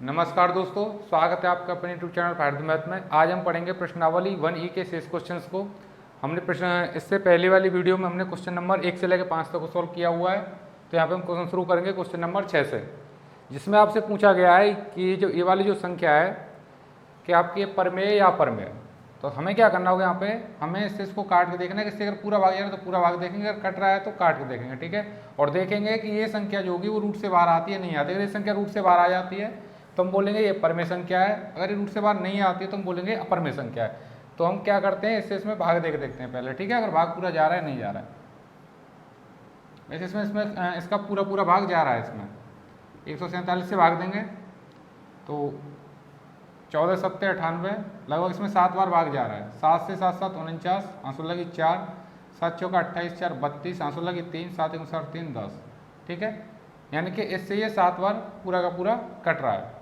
नमस्कार दोस्तों, स्वागत है आपका अपने यूट्यूब चैनल फायद मैथ में। आज हम पढ़ेंगे प्रश्नावली 1E के शेष क्वेश्चंस को। हमने प्रश्न इससे पहले वाली वीडियो में हमने क्वेश्चन नंबर 1 से लेकर 5 तक को सॉल्व किया हुआ है। तो यहाँ पे हम क्वेश्चन शुरू करेंगे क्वेश्चन नंबर 6 से, जिसमें आपसे पूछा गया है कि जो ये वाली जो संख्या है कि आपकी परमेय या अपरमेय। तो हमें क्या करना होगा, यहाँ पे हमें इसको काट के देखना है कि इससे अगर पूरा भाग जा रहा है तो पूरा भाग देखेंगे, अगर कट रहा है तो काट के देखेंगे, ठीक है। और देखेंगे कि ये संख्या जो होगी वो रूट से बाहर आती है नहीं आती। अगर ये संख्या रूट से बाहर आ जाती है तो हम बोलेंगे ये परमेय संख्या है, अगर ये रूट से बाहर नहीं आती है तो हम बोलेंगे अपरमेय संख्या है। तो हम क्या करते हैं, इससे इसमें भाग देख देखते हैं पहले, ठीक है। अगर भाग पूरा जा रहा है नहीं जा रहा है, वैसे इसमें इसका पूरा पूरा भाग जा रहा है। इसमें 147 से भाग देंगे तो 14 सत्ते 98, लगभग इसमें 7 बार भाग जा रहा है। 7 से 7 7 49, आंसर लगी 4, 7 चौका 28, 4 32, आंसर लगी 3, 7 1 7 3 10, ठीक है। यानी कि इससे ये 7 बार पूरा का पूरा कट रहा है।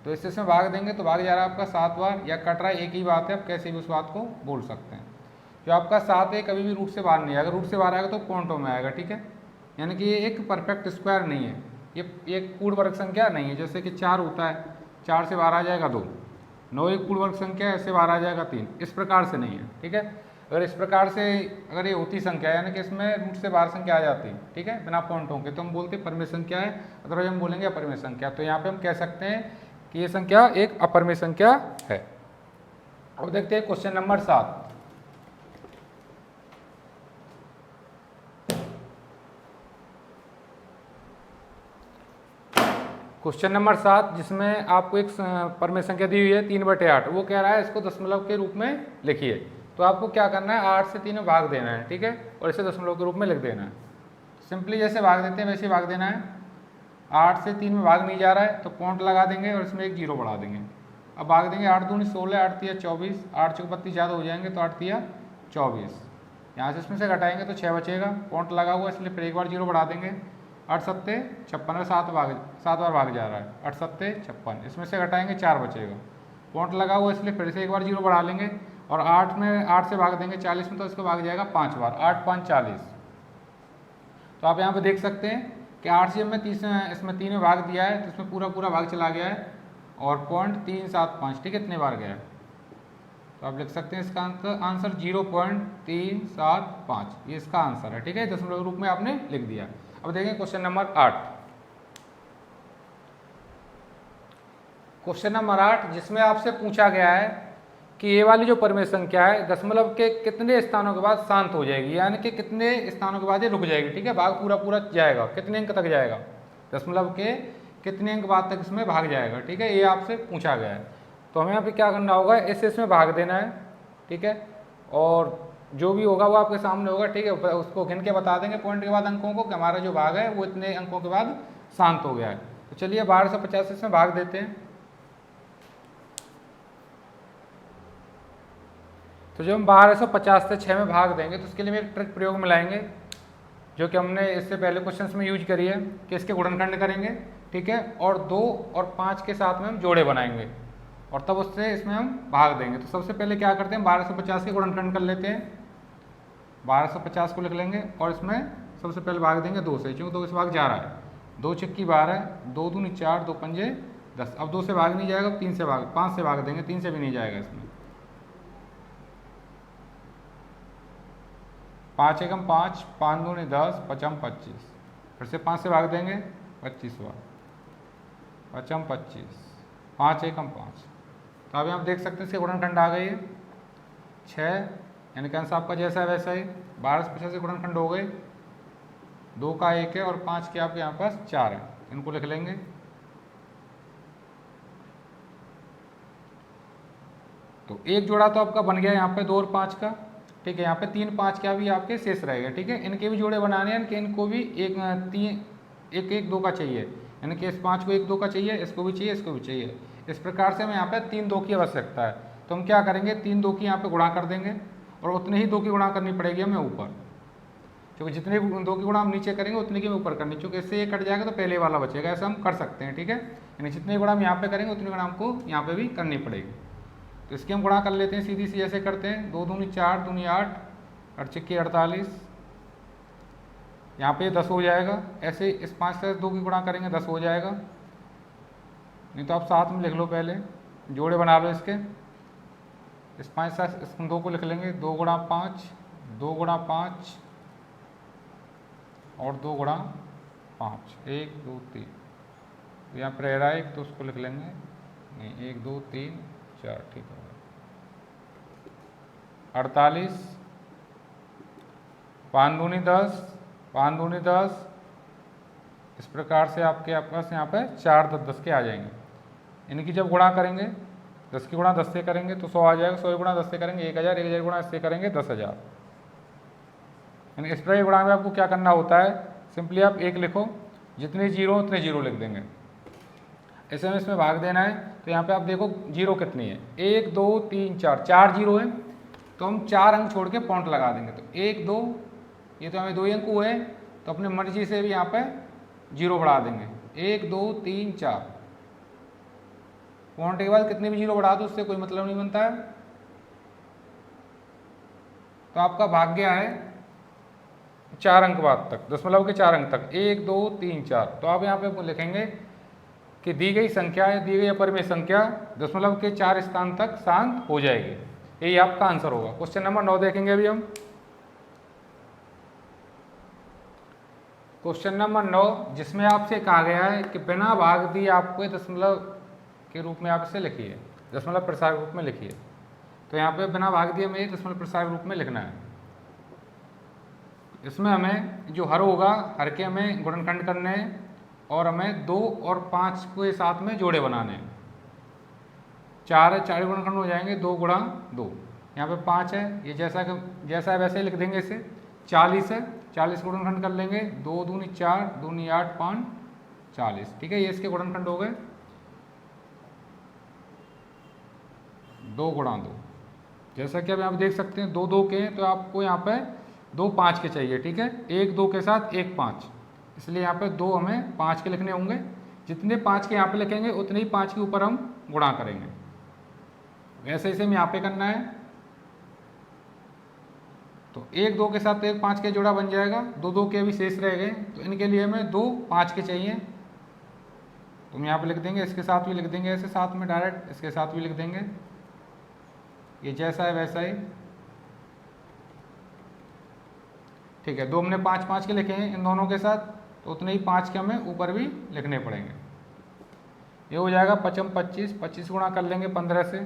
तो इससे भाग देंगे तो भाग जा रहा है आपका 7 बार, या कट रहा है, एक ही बात है। आप कैसे भी उस बात को बोल सकते हैं। जो आपका 7 है कभी भी रूट से बाहर नहीं आएगा, रूट से बाहर आएगा तो पॉइंटों में आएगा, ठीक है। यानी कि ये एक परफेक्ट स्क्वायर नहीं है, ये एक पूर्ण वर्ग संख्या नहीं है। जैसे कि 4 होता है, 4 से बाहर आ जाएगा 2, 9 एक पूर्ण वर्ग संख्या है, इससे बाहर आ जाएगा 3, इस प्रकार से नहीं है, ठीक है। अगर इस प्रकार से अगर ये होती संख्या यानी कि इसमें रूट से बाहर संख्या आ जाती है, ठीक है, बिना पॉइंटों के, तो हम बोलते हैं परमेय संख्या है, अदरवाइज हम बोलेंगे अपरमेय संख्या। तो यहाँ पे हम कह सकते हैं कि ये संख्या एक अपरमेय संख्या है। अब देखते हैं क्वेश्चन नंबर 7। क्वेश्चन नंबर 7, जिसमें आपको एक परमेय संख्या दी हुई है 3/8। वो कह रहा है इसको दशमलव के रूप में लिखिए। तो आपको क्या करना है, 8 से 3 में भाग देना है, ठीक है, और इसे दशमलव के रूप में लिख देना है। सिंपली जैसे भाग देते हैं वैसे ही भाग देना है। 8 से 3 में भाग नहीं जा रहा है तो पॉइंट लगा देंगे और इसमें एक जीरो बढ़ा देंगे। अब भाग देंगे 8 दूनी 16, 8 तिया 24, 8 चौक 32 ज़्यादा हो जाएंगे तो 8 तिया 24। यहाँ से इसमें से घटाएंगे तो 6 बचेगा, पॉइंट लगा हुआ इसलिए फिर एक बार जीरो बढ़ा देंगे। 8 सत्ते 56, 7 बार भाग जा रहा है, 8 सत्ते 56, इसमें से घटाएंगे 4 बचेगा, पॉइंट लगा हुआ इसलिए फिर से एक बार जीरो बढ़ा लेंगे। और 8 से भाग देंगे 40 में तो इसको भाग जाएगा 5 बार, 8 5 40। तो आप यहाँ पे देख सकते हैं कि 8 से हमने इसमें 3 में भाग दिया है तो इसमें पूरा पूरा भाग चला गया है और पॉइंट 375, ठीक है, इतने बार गया है। तो आप लिख सकते हैं इसका आंसर 0.375, ये इसका आंसर है, ठीक है, दशमलव रूप में आपने लिख दिया। अब देखें क्वेश्चन नंबर 8। क्वेश्चन नंबर 8, जिसमें आपसे पूछा गया है कि ये वाली जो परमेय संख्या है दशमलव के कितने स्थानों के बाद शांत हो जाएगी, यानी कि कितने स्थानों के बाद ये रुक जाएगी, ठीक है, भाग पूरा पूरा जाएगा, कितने अंक तक जाएगा, दशमलव के कितने अंक बाद तक इसमें भाग जाएगा, ठीक है, ये आपसे पूछा गया है। तो हमें यहाँ पे क्या करना होगा, इससे इसमें भाग देना है, ठीक है, और जो भी होगा वो आपके सामने होगा, ठीक है, उसको गिन के बता देंगे पॉइंट के बाद अंकों को कि हमारा जो भाग है वो इतने अंकों के बाद शांत हो गया है। तो चलिए 1250 से इसमें भाग देते हैं। तो जब हम 1250 से 6 में भाग देंगे तो उसके लिए हम एक ट्रिक प्रयोग में लाएंगे, जो कि हमने इससे पहले क्वेश्चंस में यूज करी है, कि इसके गुणनखंड करेंगे, ठीक है, और 2 और 5 के साथ में हम जोड़े बनाएंगे और तब उससे इसमें हम भाग देंगे। तो सबसे पहले क्या करते हैं, 1250 के गुणनखंड कर लेते हैं, 1250 को लिख लेंगे और इसमें सबसे पहले भाग देंगे 2 से, क्योंकि 2 से भाग जा रहा है, 2 छक्की 12, 2 दूनी 4, 2 पंजे 10। अब 2 से भाग नहीं जाएगा, 5 से भाग देंगे, 3 से भी नहीं जाएगा इसमें। 5 एकम 5, 5 दूनी 10, 5 25, फिर से 5 से भाग देंगे 25 बार, 5 25, 5 एकम 5। तो अब आप देख सकते हैं इसके गुणनखंड आ गई है 6, यानी कि आंसर आपका जैसा है वैसा ही 1250 के गुणनखंड हो गए, 2 का 1 है और 5 के आपके यहाँ पास 4 है, इनको लिख लेंगे। तो एक जोड़ा तो आपका बन गया यहाँ पे 2 और 5 का, ठीक है, यहाँ पे 3 5 का भी आपके शेष रहेगा, ठीक है, इनके भी जोड़े बनाने हैं कि इनको भी 1 1 2 का चाहिए, यानी कि इस 5 को 1 2 का चाहिए, इसको भी चाहिए, इसको भी चाहिए। इस प्रकार से हमें यहाँ पे 3 2 की आवश्यकता है। तो हम क्या करेंगे, 3 2 की यहाँ पे गुणा कर देंगे और उतने ही 2 की गुणा करनी पड़ेगी हमें ऊपर, क्योंकि जितने 2 की गुणा हम नीचे करेंगे उतने की ऊपर करनी, क्योंकि इससे ये कट जाएगा तो पहले वाला बचेगा। ऐसा हम कर सकते हैं, ठीक है, यानी जितने गुणा हम यहाँ पे करेंगे उतनी गुणा हमको यहाँ पे भी करनी पड़ेगी। तो इसकी हम गुणा कर लेते हैं सीधी सी, ऐसे करते हैं, 2 दूनी 4, दूनी 8, 8 छक्के 48, यहाँ पे 10 हो जाएगा। ऐसे इस 5 से 2 की गुणा करेंगे 10 हो जाएगा। नहीं तो आप साथ में लिख लो, पहले जोड़े बना लो इसके। इस 5 साथ इस 2 को लिख लेंगे, 2 गुणा 5, 2 गुणा 5 और 2 गुणा 5, 1 2 3। तो यहाँ पर रह रहा है 1, तो उसको लिख लेंगे, नहीं 1 2 3 4, ठीक है। 48, 5 दूनी 10, 5 दूनी 10। इस प्रकार से आपके पास यहाँ पे 4 10 10 के आ जाएंगे। इनकी जब गुणा करेंगे, 10 की गुणा 10 से करेंगे तो 100 आ जाएगा, 100 गुणा 10 से करेंगे 1000, 1000 गुणा इससे करेंगे 10,000। यानी इस प्रकार गुणा में आपको क्या करना होता है, सिंपली आप 1 लिखो, जितने जीरो उतने जीरो लिख देंगे। ऐसे में इसमें भाग देना है, तो यहाँ पे आप देखो जीरो कितनी है, 1 2 3 4, 4 जीरो है, तो हम 4 अंक छोड़ के पॉइंट लगा देंगे। तो 1 2, ये तो हमें 2 अंक हुए, तो अपनी मर्जी से भी यहाँ पे जीरो बढ़ा देंगे, 1 2 3 4। पॉइंट के बाद कितने भी जीरो बढ़ा दो उससे कोई मतलब नहीं बनता है। तो आपका भाग गया है 4 अंक बाद तक, दशमलव के 4 अंक तक, 1 2 3 4। तो आप यहाँ पे लिखेंगे कि दी गई संख्या है, दी गई अपरिमेय संख्या दशमलव के 4 स्थान तक शांत हो जाएगी। यही आपका आंसर होगा। क्वेश्चन नंबर 9 देखेंगे अभी हम। क्वेश्चन नंबर 9, जिसमें आपसे कहा गया है कि बिना भाग दिए आपको दशमलव के रूप में आप इसे लिखिए, दशमलव प्रसार रूप में लिखिए। तो यहाँ पे बिना भाग दिए हमें दशमलव प्रसार रूप में लिखना है। इसमें हमें जो हर होगा, हर के हमें गुणनखंड करने हैं और हमें 2 और 5 के साथ में जोड़े बनाने हैं। 4 है, 4 गुणनखंड हो जाएंगे, 2 गुणा 2। यहाँ पे 5 है, ये जैसा है वैसे ही लिख देंगे इसे। 40 है, 40 गुणनखंड कर लेंगे, 2 दूनी 4, दूनी 8, 5 40, ठीक है। ये इसके गुणनखंड हो गए, 2 गुणा 2। जैसा कि अभी आप देख सकते हैं 2 2 के हैं, तो आपको यहाँ पे 2 5 के चाहिए, ठीक है। 1 2 के साथ 1 5, इसलिए यहाँ पे 2 हमें 5 के लिखने होंगे। जितने 5 के यहाँ पे लिखेंगे उतने ही 5 के ऊपर हम गुणा करेंगे। वैसे इसे हम यहाँ पे करना है, तो 1 2 के साथ 1 5 के जोड़ा बन जाएगा। 2 2 के अभी शेष रह गए, तो इनके लिए हमें 2 5 के चाहिए। तो हम यहाँ पे लिख देंगे, इसके साथ भी लिख देंगे, ऐसे साथ में डायरेक्ट इसके साथ भी लिख देंगे। ये जैसा है वैसा ही, ठीक है। 2 हमने 5 5 के लिखे हैं इन दोनों के साथ, तो उतने ही 5 के हमें ऊपर भी लिखने पड़ेंगे। ये हो जाएगा 5 25, 25 गुणा कर लेंगे 15 से,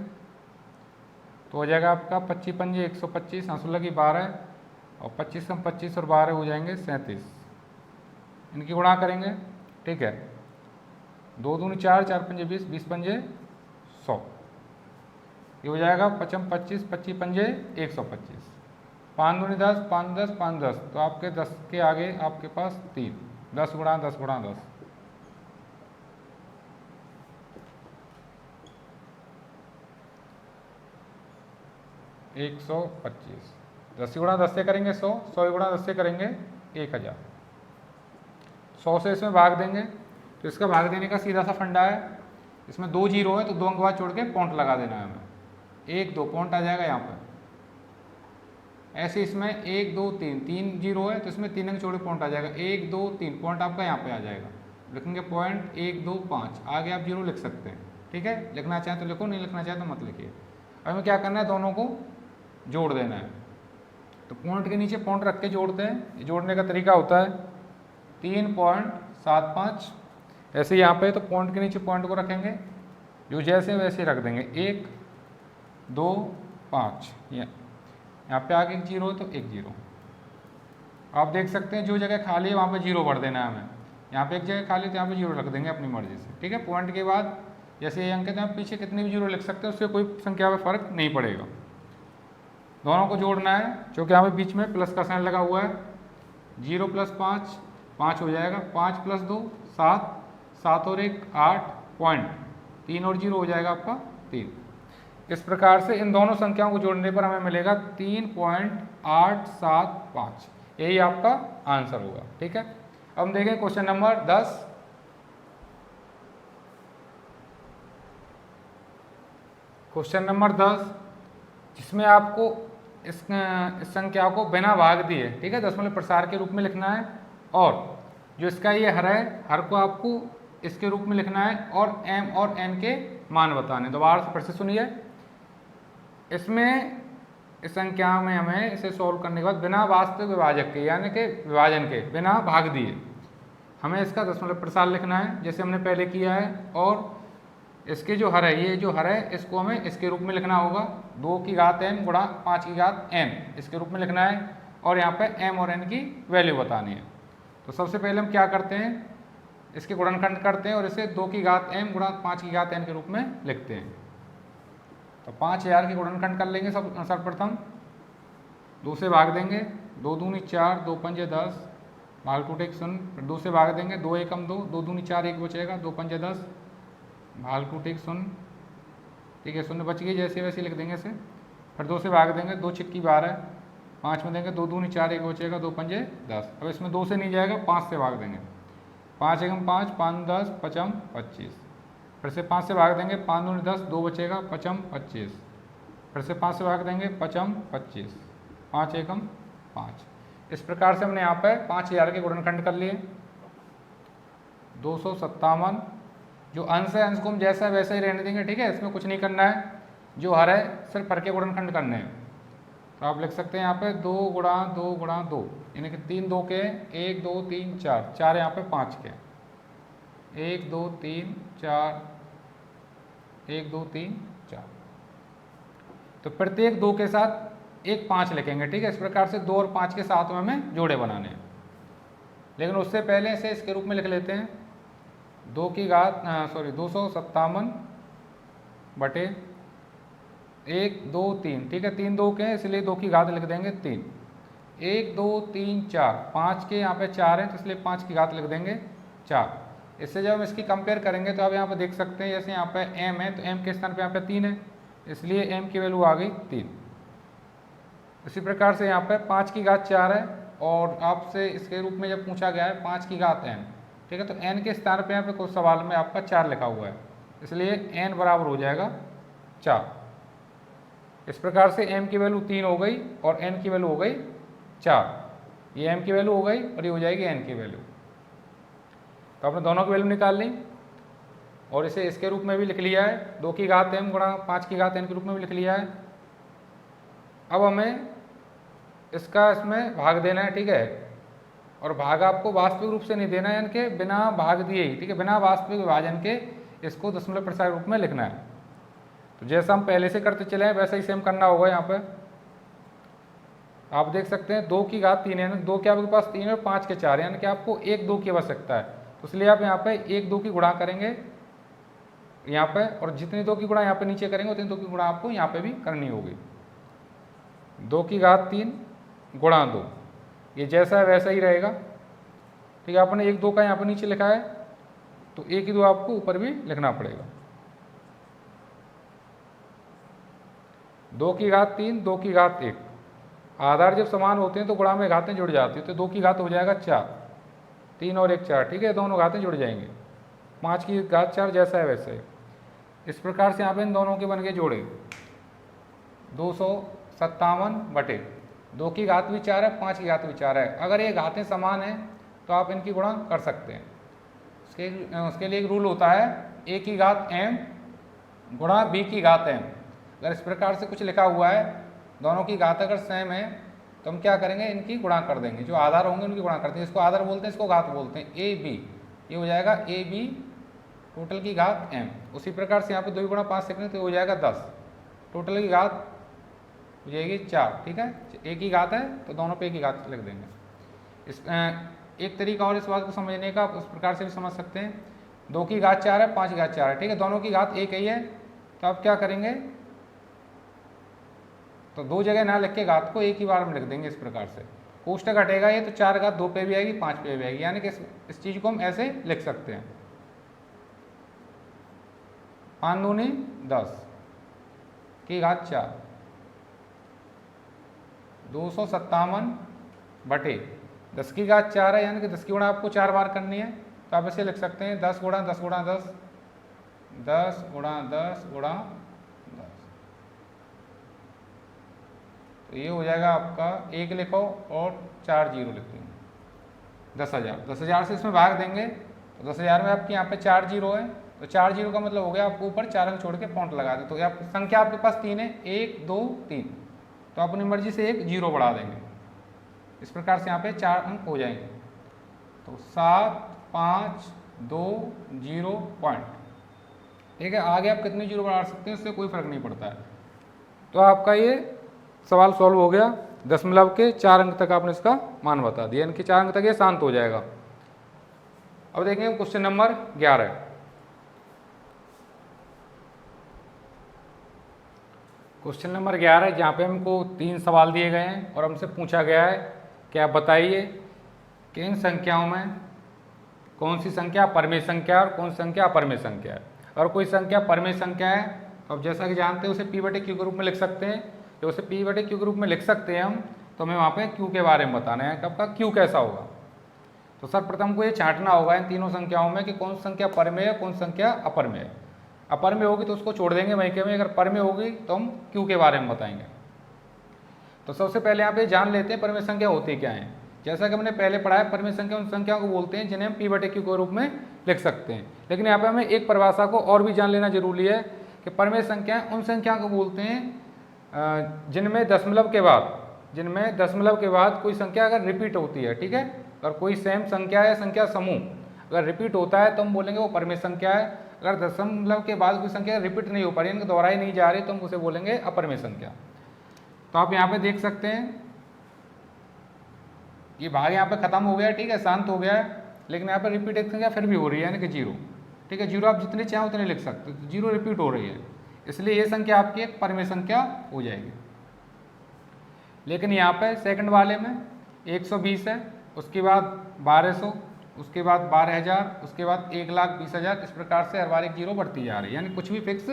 तो हो जाएगा आपका 25 पंजे 125, 16 की 12 और 25 कम 25 और 12 हो जाएंगे 37। इनकी गुणा करेंगे, ठीक है। 2 दूनी 4, 4 पंजे 20, 20 पंजे 100। ये हो जाएगा 55 25, 25 पंजे 125, 5 दूनी 10, 5 10, 5 10। तो आपके 10 के आगे आपके पास 3, 10 गुणा 10 गुणा 10, 125। 10 गुणा 10 से करेंगे 100, 100 गुणा 10 से करेंगे 1000। 100 से इसमें भाग देंगे, तो इसका भाग देने का सीधा सा फंडा है। इसमें 2 जीरो है, तो 2 अंक बाद छोड़ के पॉइंट लगा देना है हमें। 1 2 पॉइंट आ जाएगा यहाँ पर। ऐसे इसमें 1 2 3, 3 जीरो है, तो इसमें 3 अंक छोड़ के पॉइंट आ जाएगा। 1 2 3 पॉइंट आपका यहाँ पे आ जाएगा। लिखेंगे पॉइंट 1 2 5, आगे आप जीरो लिख सकते हैं, ठीक है। लिखना चाहें तो लिखो, नहीं लिखना चाहें तो मत लिखिए। अब हमें क्या करना है, दोनों को जोड़ देना है। तो पॉइंट के नीचे पॉइंट रख के जोड़ते हैं। जोड़ने का तरीका होता है 3.75। ऐसे यहाँ पे तो पॉइंट के नीचे पॉइंट को रखेंगे, जो जैसे वैसे रख देंगे। 1 2 5, यहाँ पे आगे 1 जीरो है तो 1 जीरो। आप देख सकते हैं जो जगह खाली है वहाँ पे जीरो भर देना है हमें। यहाँ पे एक जगह खाली है तो यहाँ पे जीरो रख देंगे अपनी मर्जी से, ठीक है। पॉइंट के बाद जैसे ये अंक है, आप पीछे कितने भी जीरो लिख सकते हैं, उससे कोई संख्या में फ़र्क नहीं पड़ेगा। दोनों को जोड़ना है, क्योंकि यहाँ पे बीच में प्लस का साइन लगा हुआ है। 0 + 5 5 हो जाएगा, 5 + 2 7, 7 और 1 8, पॉइंट 3 और 0 हो जाएगा आपका 3। इस प्रकार से इन दोनों संख्याओं को जोड़ने पर हमें मिलेगा 3.875। यही आपका आंसर होगा, ठीक है। अब हम देखें क्वेश्चन नंबर 10। क्वेश्चन नंबर 10, जिसमें आपको इस संख्या को बिना भाग दिए, ठीक है, दशमलव प्रसार के रूप में लिखना है। और जो इसका ये हर है, हर को आपको इसके रूप में लिखना है और m और n के मान बताने। दोबारा से फिर से सुनिए, इसमें इस संख्या में हमें इसे सॉल्व करने के बाद बिना वास्तविक विभाजक के यानी कि विभाजन के बिना भाग दिए हमें इसका दशमलव प्रसार लिखना है जैसे हमने पहले किया है। और इसके जो हर है, ये जो हर है इसको हमें इसके रूप में लिखना होगा 2 की घात n गुणा 5 की घात n इसके रूप में लिखना है और यहाँ पे m और n की वैल्यू बतानी है। तो सबसे पहले हम क्या करते हैं, इसके गुणनखंड करते हैं और इसे 2 की घात m गुणा 5 की घात n के रूप में लिखते हैं। तो 5000 के गुणनखंड कर लेंगे सर्वप्रथम, 2 से भाग देंगे, 2 दूनी 4, 2 पंजे 10, भाग टूटे 0, फिर 2 से भाग देंगे, 2 एकम 2, 2 दूनी 4, 1 बचेगा, 2 पंजे 10, भाग टूटे 0, ठीक है 0 बच गई, जैसे वैसे लिख देंगे इसे। फिर 2 से भाग देंगे, 2 छिक्की 12, 5 में देंगे, 2 दूनी 4, 1 बचेगा, 2 पंजे 10। अब इसमें 2 से नहीं जाएगा, 5 से भाग देंगे, 5 एकम 5, 5 10, 5 25। फिर से 5 से भाग देंगे, 5 दूनी 10, 2 बचेगा, 5 25। फिर से 5 से भाग देंगे, 5 25, 5 एकम 5। इस प्रकार से हमने यहाँ पर 5000 के गुणनखंड कर लिए। 257, जो अंश है अंश को हम जैसा वैसा ही रहने देंगे, ठीक है, इसमें कुछ नहीं करना है। जो हर है सिर्फ हर के गुणनखंड करने हैं। तो आप लिख सकते हैं यहाँ पे 2 गुणा 2 गुणा 2 यानी कि 3 2 के 1 2 3 4, 4 यहाँ पे 5 के 1 2 3 4, 1 2 3 4। तो प्रत्येक 2 के साथ एक 5 लिखेंगे, ठीक है। इस प्रकार से 2 और 5 के साथ में हमें जोड़े बनाने हैं। लेकिन उससे पहले इसे इसके रूप में लिख लेते हैं 257 बटे 1 2 3, ठीक है, 3 2 के हैं इसलिए 2 की घात लिख देंगे 3, 1 2 3 4, 5 के यहाँ पे 4 हैं तो इसलिए 5 की घात लिख देंगे 4। इससे जब हम इसकी कंपेयर करेंगे तो आप यहाँ पे देख सकते हैं जैसे यहाँ पे m है तो m के स्थान पे यहाँ पे 3 है इसलिए m की वैल्यू आ गई 3। इसी प्रकार से यहाँ पे 5 की घात 4 है और आपसे इसके रूप में जब पूछा गया है 5 की घात n, ठीक है, तो n के स्थान पे यहाँ पे कुछ सवाल में आपका 4 लिखा हुआ है इसलिए n बराबर हो जाएगा 4। इस प्रकार से m की वैल्यू 3 हो गई और n की वैल्यू हो गई 4। ये m की वैल्यू हो गई और ये हो जाएगी n की वैल्यू। तो आपने दोनों की वैल्यू निकाल ली और इसे इसके रूप में भी लिख लिया है 2 की घात m गुणा 5 की घात n के रूप में भी लिख लिया है। अब हमें इसका इसमें भाग देना है, ठीक है, और भाग आपको वास्तविक रूप से नहीं देना है यानी कि बिना भाग दिए ही, ठीक है, बिना वास्तविक विभाजन के इसको दशमलव प्रसार रूप में लिखना है। तो जैसा हम पहले से करते चले हैं वैसा ही सेम करना होगा। यहाँ पर आप देख सकते हैं 2 की घात 3 है ना, 2 के आपके पास 3 और 5 के 4 यानी कि आपको 1 2 की आवश्यकता है, तो इसलिए आप यहाँ पे 1 2 की गुणा करेंगे यहाँ पे, और जितनी 2 की गुणा यहाँ पे नीचे करेंगे उतनी 2 की गुणा आपको यहाँ पे भी करनी होगी। 2 की घात 3 गुणा 2 ये जैसा है वैसा ही रहेगा, ठीक है। आपने 1 2 का यहाँ पर नीचे लिखा है तो 1 2 आपको ऊपर भी लिखना पड़ेगा। 2 की घात 3 2 की घात 1, आधार जब समान होते हैं तो गुणा में घातें जुड़ जाती है, तो 2 की घात हो जाएगा 4, 3 और 1 4, ठीक है, दोनों घातें जुड़ जाएंगे। 5 की घात 4 जैसा है वैसा ही। इस प्रकार से यहाँ पे इन दोनों के बन के जोड़े 257 बटे 2 की घात भी 4 है 5 की घात भी 4 है। अगर ये घातें समान हैं तो आप इनकी गुणा कर सकते हैं। उसके लिए एक रूल होता है a की घात m गुणा b की घात m। अगर इस प्रकार से कुछ लिखा हुआ है दोनों की घात अगर सेम है तो हम क्या करेंगे, इनकी गुणा कर देंगे, जो आधार होंगे उनकी गुणा करते हैं। इसको आधार बोलते हैं, इसको घात बोलते हैं। a b ये हो जाएगा a b टोटल की घात m। उसी प्रकार से यहाँ पे 2 गुणा 5 से करें तो हो जाएगा 10, टोटल की घात हो जाएगी 4, ठीक है। एक ही घात है तो दोनों पे एक ही घात लिख देंगे। इस एक तरीका और इस बात को समझने का, उस प्रकार से भी समझ सकते हैं। 2 की घात 4 है 5 की घात 4 है, ठीक है, दोनों की घात एक ही है, तो आप क्या करेंगे, तो 2 जगह ना लिख के घात को एक ही बार में लिख देंगे। इस प्रकार से कोष्टक हटेगा ये तो 4 घात 2 पे भी आएगी 5 पे भी आएगी, यानी कि इस चीज़ को हम ऐसे लिख सकते हैं 5 दूनी 10 की घात 4, 257 बटे 10 की घात 4 है यानी कि 10 की गुणा आपको 4 बार करनी है, तो आप इसे लिख सकते हैं 10 गुणा 10 गुणा 10, 10 गुणा 10 गुणा 10। तो ये हो जाएगा आपका 1 लिखो और 4 जीरो लिख देंगे 10,000। 10,000 से इसमें भाग देंगे तो 10,000 में आपके यहाँ पे 4 जीरो है, तो 4 जीरो का मतलब हो गया आपको ऊपर 4 अंक छोड़ के पॉइंट लगा दे। तो आप संख्या आपके पास 3 है, 1 2 3, तो आप अपनी मर्जी से एक जीरो बढ़ा देंगे। इस प्रकार से यहाँ पे 4 अंक हो जाएंगे। तो 7 5 2 0 पॉइंट, ठीक है। आगे आप कितने जीरो बढ़ा सकते हैं उससे कोई फर्क नहीं पड़ता है। तो आपका ये सवाल सॉल्व हो गया। दशमलव के 4 अंक तक आपने इसका मान बता दिया, यानी कि 4 अंक तक ये शांत हो जाएगा। अब देखेंगे क्वेश्चन नंबर 11। क्वेश्चन नंबर 11 जहाँ पे हमको 3 सवाल दिए गए हैं और हमसे पूछा गया है कि आप बताइए कि इन संख्याओं में कौन सी संख्या परमेय संख्या और कौन सी संख्या अपरमेय संख्या है। अगर कोई संख्या परमेय संख्या है तो अब जैसा कि जानते हैं उसे p बटे क्यू के रूप में लिख सकते हैं। जब उसे p बटे क्यू के रूप में लिख सकते हैं हम, तो हमें वहाँ पे q के बारे में बताना है कि आपका q कैसा होगा। तो सर्वप्रथम को ये छांटना होगा इन तीनों संख्याओं में कि कौन सी संख्या परमेय है, कौन सी संख्या अपरमेय है। अपरमेय होगी तो उसको छोड़ देंगे वहीं के में, अगर परमेय होगी तो हम q के बारे में बताएंगे। तो सबसे पहले यहाँ पे जान लेते हैं परमेय संख्या होती क्या है। जैसा कि हमने पहले पढ़ा है, परमेय संख्या उन संख्याओं को बोलते हैं जिन्हें हम p बटे क्यू के रूप में लिख सकते हैं। लेकिन यहाँ पे हमें एक परिभाषा को और भी जान लेना जरूरी है कि परमेय संख्या उन संख्याओं को बोलते हैं जिनमें दशमलव के बाद कोई संख्या अगर रिपीट होती है, ठीक है। अगर कोई सेम संख्या है, संख्या समूह अगर रिपीट होता है तो हम बोलेंगे वो परमेय संख्या है। अगर दशमलव के बाद कोई संख्या रिपीट नहीं हो पा रही, इनकी दोहराई नहीं जा रही, तो हम उसे बोलेंगे अपरमेय संख्या। तो आप यहाँ पे देख सकते हैं ये भाग यहाँ पे खत्म हो गया, ठीक है, शांत हो गया है। लेकिन यहाँ पे रिपीट एक संख्या फिर भी हो रही है, यानी कि 0, ठीक है। 0 आप जितने चाहें उतने लिख सकते हो, तो 0 रिपीट हो रही है, इसलिए ये संख्या आपकी एक परमेय संख्या हो जाएगी। लेकिन यहाँ पे सेकंड वाले में 120 है, उसके बाद 1200, उसके बाद 12,000, उसके बाद 1,20,000, इस प्रकार से हर बार एक 0 बढ़ती जा रही है, यानी कुछ भी फिक्स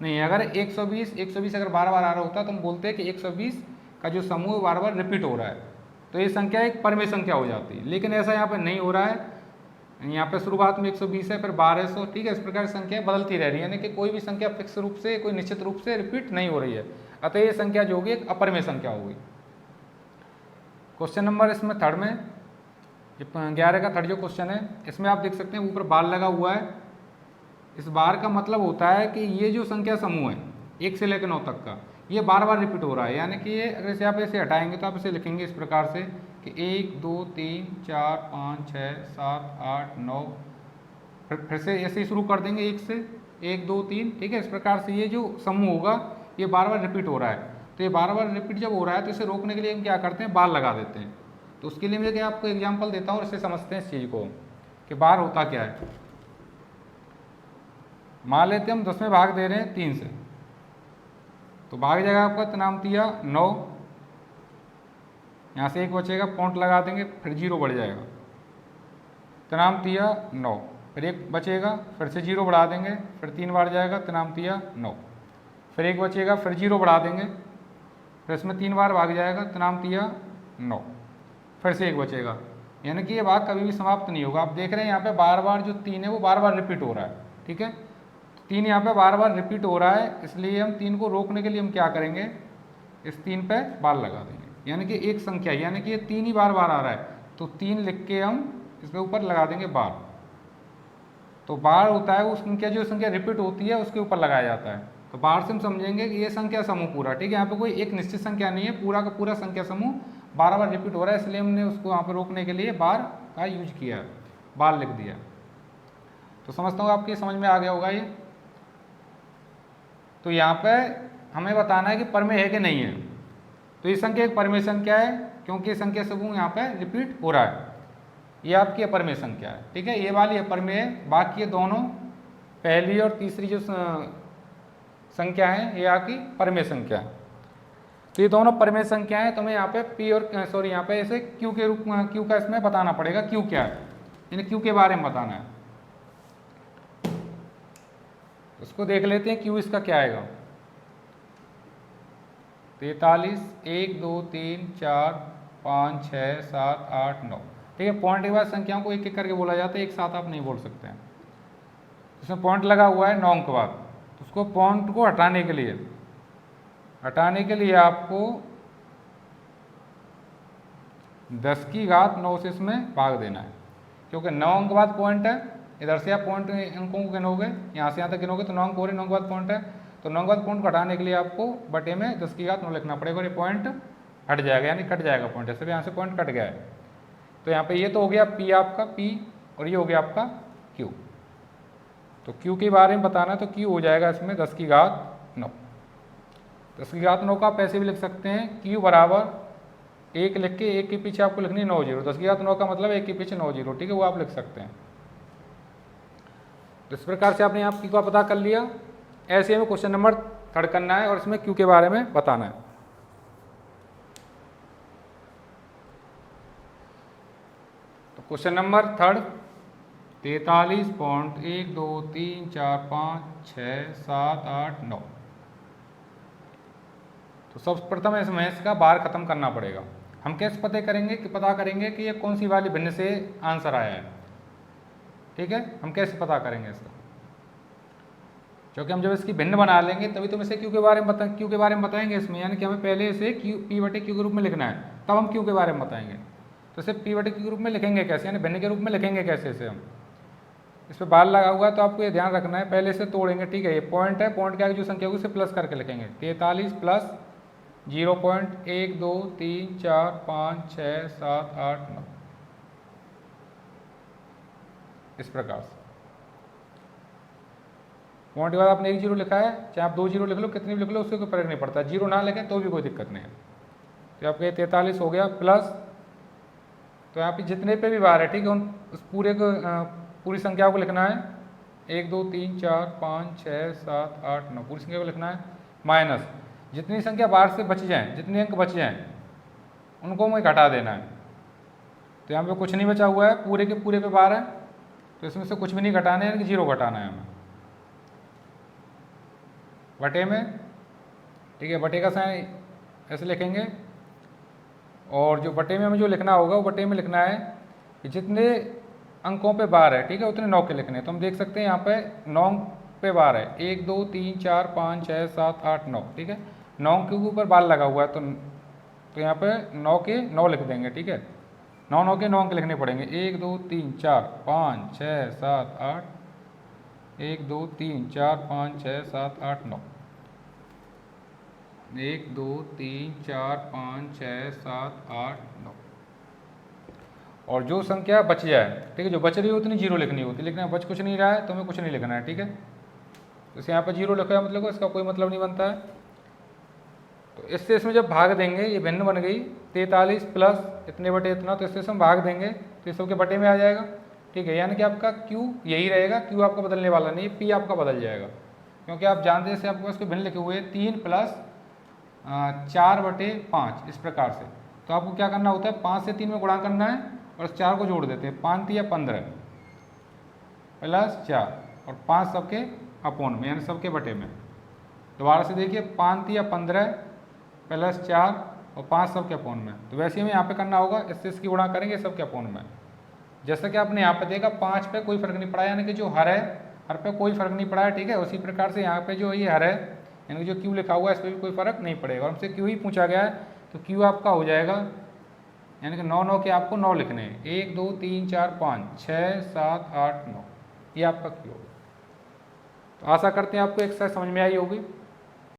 नहीं है। अगर 120 अगर बार बार आ रहा होता तो हम बोलते हैं कि 120 का जो समूह बार बार रिपीट हो रहा है, तो ये संख्या एक परमेय संख्या हो जाती है। लेकिन ऐसा यहाँ पे नहीं हो रहा है। यहाँ पे शुरुआत में 120 है, फिर 1200, ठीक है। इस प्रकार संख्या बदलती रह रही है, यानी कि कोई भी संख्या फिक्स रूप से, कोई निश्चित रूप से रिपीट नहीं हो रही है। अतः ये संख्या जो होगी एक अपरमेय संख्या होगी। क्वेश्चन नंबर इसमें थर्ड में 11 का थर्ड जो क्वेश्चन है, इसमें आप देख सकते हैं ऊपर बार लगा हुआ है। इस बार का मतलब होता है कि ये जो संख्या समूह है 1 से लेकर 9 तक का, ये बार बार रिपीट हो रहा है। यानी कि ये अगर इसे आप इसे हटाएंगे तो आप इसे लिखेंगे इस प्रकार से कि 1 2 3 4 5 6 7 8 9, फिर से ऐसे ही शुरू कर देंगे 1 से 1 2 3, ठीक है। इस प्रकार से ये जो समूह होगा ये बार बार रिपीट हो रहा है। तो ये बार बार रिपीट जब हो रहा है तो इसे रोकने के लिए हम क्या करते हैं, बार लगा देते हैं। तो उसके लिए मैं आपको एग्जाम्पल देता हूँ और इससे समझते हैं इस चीज़ को कि बार होता क्या है। मान लेते हैं हम 10 में भाग दे रहे हैं 3 से, तो भाग जाएगा आपका तनामतिया 9, यहाँ से 1 बचेगा, पॉइंट लगा देंगे, फिर 0 बढ़ जाएगा, तनामतिया 9, फिर 1 बचेगा, फिर से 0 बढ़ा देंगे, फिर 3 बार जाएगा, तनामतिया 9, फिर 1 बचेगा, फिर 0 बढ़ा देंगे, फिर इसमें 3 बार भाग जाएगा, तनामतिया 9, फिर से 1 बचेगा। यानी कि ये भाग कभी भी समाप्त नहीं होगा। आप देख रहे हैं यहाँ पे बार बार जो 3 है वो बार बार रिपीट हो रहा है, ठीक है। 3 यहाँ पे बार बार रिपीट हो रहा है, इसलिए हम 3 को रोकने के लिए हम क्या करेंगे, इस 3 पे बार लगा देंगे। यानी कि एक संख्या, यानी कि ये 3 ही बार बार आ रहा है, तो 3 लिख के हम इसके ऊपर लगा देंगे बार। तो बार होता है वो संख्या, जो संख्या रिपीट होती है उसके ऊपर लगाया जाता है। तो बार से हम समझेंगे कि ये संख्या समूह पूरा, ठीक है। यहाँ पे कोई एक निश्चित संख्या नहीं है, पूरा का पूरा संख्या समूह बार बार रिपीट हो रहा है, इसलिए हमने उसको यहाँ पे रोकने के लिए बार का यूज किया, बार लिख दिया। तो समझता हूँ आपके समझ में आ गया होगा ये। तो यहाँ पे हमें बताना है कि परमेय है कि नहीं है। तो ये संख्या एक परमेय संख्या है, क्योंकि ये संख्या समूह यहाँ पे रिपीट हो रहा है, ये आपकी अपरमेय संख्या है, ठीक है। ये वाली अपरमेय है, बाकी ये दोनों पहली और तीसरी जो संख्या है ये आपकी परमेय संख्या है। तो ये दोनों परमेय संख्या है, तो हमें यहाँ पे p और सॉरी यहाँ पे ऐसे q के रूप में, q का इसमें बताना पड़ेगा, q क्या है, यानी q के बारे में बताना है। उसको देख लेते हैं, q इसका क्या आएगा। 43 1 2 3 4 5 6 7 8 9, ठीक है। पॉइंट के बाद संख्याओं को एक एक करके बोला जाता है, एक साथ आप नहीं बोल सकते हैं। इसमें पॉइंट लगा हुआ है 9 के बाद, तो उसको पॉइंट को हटाने के लिए आपको 10 की घात 9 से इसमें भाग देना है, क्योंकि 9 अंक बाद पॉइंट है, इधर से आप पॉइंट अंकों को गिनोगे, यहाँ से यहाँ तक गिनोगे तो 9 अंक हो रहे, 9 के बाद पॉइंट है, तो 9 के बाद पॉइंट को हटाने के लिए आपको बटे में 10 की घात 9 लिखना पड़ेगा और ये पॉइंट हट जाएगा, यानी कट जाएगा पॉइंट। जैसे भी यहाँ से पॉइंट कट गया है, तो यहाँ पे ये तो हो गया P आपका P और ये हो गया आपका Q। तो Q के बारे में बताना है तो Q हो जाएगा इसमें 10 की घात 9। 10 की घात 9 का आप ऐसे भी लिख सकते हैं, Q बराबर 1 लिख के 1 के पीछे आपको लिखनी है 9 जीरो। 10 की घात 9 का मतलब 1 के पीछे 9 जीरो, ठीक है, वो आप लिख सकते हैं। तो इस प्रकार से आपने यहाँ Q का पता कर लिया। ऐसे हमें क्वेश्चन नंबर 3 करना है और इसमें Q के बारे में बताना है। तो क्वेश्चन नंबर 3 43.123456789। तो सबसे इसमें इसका बार खत्म करना पड़ेगा। हम कैसे पता करेंगे कि ये कौन सी वाली भिन्न से आंसर आया है, ठीक है, हम कैसे पता करेंगे इसका, क्योंकि हम जब इसकी भिन्न बना लेंगे तभी तो इसे Q के बारे में बताएंगे इसमें, यानी कि हमें पहले इसे P बटे Q के रूप में लिखना है, तब हम Q के बारे में बताएंगे। तो इसे P बटे Q के रूप में लिखेंगे कैसे, यानी भिन्न के रूप में लिखेंगे कैसे इसे हम। इस पर बार लगा हुआ है तो आपको ये ध्यान रखना है, पहले इसे तोड़ेंगे, ठीक है, ये पॉइंट है, पॉइंट के आगे जो संख्या होगी उसे प्लस करके लिखेंगे। 43 प्लस 0.123456789, इस प्रकार से। पॉइंट के बाद आपने 1 जीरो लिखा है, चाहे आप 2 जीरो लिख लो, कितने भी लिख लो, उससे कोई फर्क नहीं पड़ता, जीरो ना लिखें तो भी कोई दिक्कत नहीं है। तो आपके 43 हो गया प्लस, तो यहाँ पे जितने पे भी बार है, ठीक है, उन उस पूरी संख्या को लिखना है, 1 2 3 4 5 6 7 8 9 पूरी संख्या को लिखना है, माइनस जितनी संख्या बाहर से बच जाएँ, जितने अंक बच जाएँ उनको हमें घटा देना है। तो यहाँ पे कुछ नहीं बचा हुआ है, पूरे के पूरे पे बार है, तो इसमें से कुछ भी नहीं घटाना है, यानी कि 0 घटाना है हमें बटे में, ठीक है, बटे का साइन ऐसे लिखेंगे। और जो बटे में हमें जो लिखना होगा वो बटे में लिखना है कि जितने अंकों पे बार है, ठीक है, उतने 9 के लिखने हैं। तो हम देख सकते हैं यहाँ पे 9 पे बार है, 1 2 3 4 5 6 7 8 9, ठीक है, 9 के ऊपर बार लगा हुआ है, तो यहाँ पे 9 के 9 लिख देंगे, ठीक है, 9 9 के 9 अंक लिखने पड़ेंगे, 1 2 3 4 5 6 7 8, 1 2 3 4 5 6 7 8 9, 1 2 3 4 5 6 7 8 9। और जो संख्या बच जाए, ठीक है, जो बच रही है उतनी 0 लिखनी होती है, लेकिन बच कुछ नहीं रहा है तो हमें कुछ नहीं लिखना है, ठीक है। तो इसे यहाँ पर 0 लिखा है, मतलब इसका कोई मतलब नहीं बनता है। तो इससे इसमें जब भाग देंगे, ये भिन्न बन गई 43 प्लस इतने बटे इतना, तो इससे हम भाग देंगे तो इस सबके बटे में आ जाएगा, ठीक है, यानी कि आपका Q यही रहेगा, Q आपका बदलने वाला नहीं, P आपका बदल जाएगा, क्योंकि आप जानते हैं जैसे आपके पास कोई भिन्न लिखे हुए 3 प्लस 4 बटे 5 इस प्रकार से। तो आपको क्या करना होता है, 5 से 3 में गुणा करना है और 4 को जोड़ देते हैं, 5 या 15 प्लस 4 और 5 सबके अपोन में, यानी सबके बटे में। दोबारा से देखिए, 5 या 15 प्लस 4 और 5 सबके अपोन में। तो वैसे हमें यहाँ पे करना होगा, इससे इसकी गुणा करेंगे सबके अपोन में। जैसा कि आपने यहाँ पे देखा 5 पे कोई फर्क नहीं पड़ा, यानी कि जो हर है हर पे कोई फर्क नहीं पड़ा है, ठीक है। उसी प्रकार से यहाँ पे जो ये हर है, यानी कि जो Q लिखा हुआ है इस पर भी कोई फर्क नहीं पड़ेगा, और हमसे Q ही पूछा गया है, तो Q आपका हो जाएगा, यानी कि 9 9 के आपको 9 लिखने हैं, 1 2 3 4 5 6 7 8 9, ये आपका Q होगा। तो आशा करते हैं आपको एक्सरसाइज समझ में आई होगी।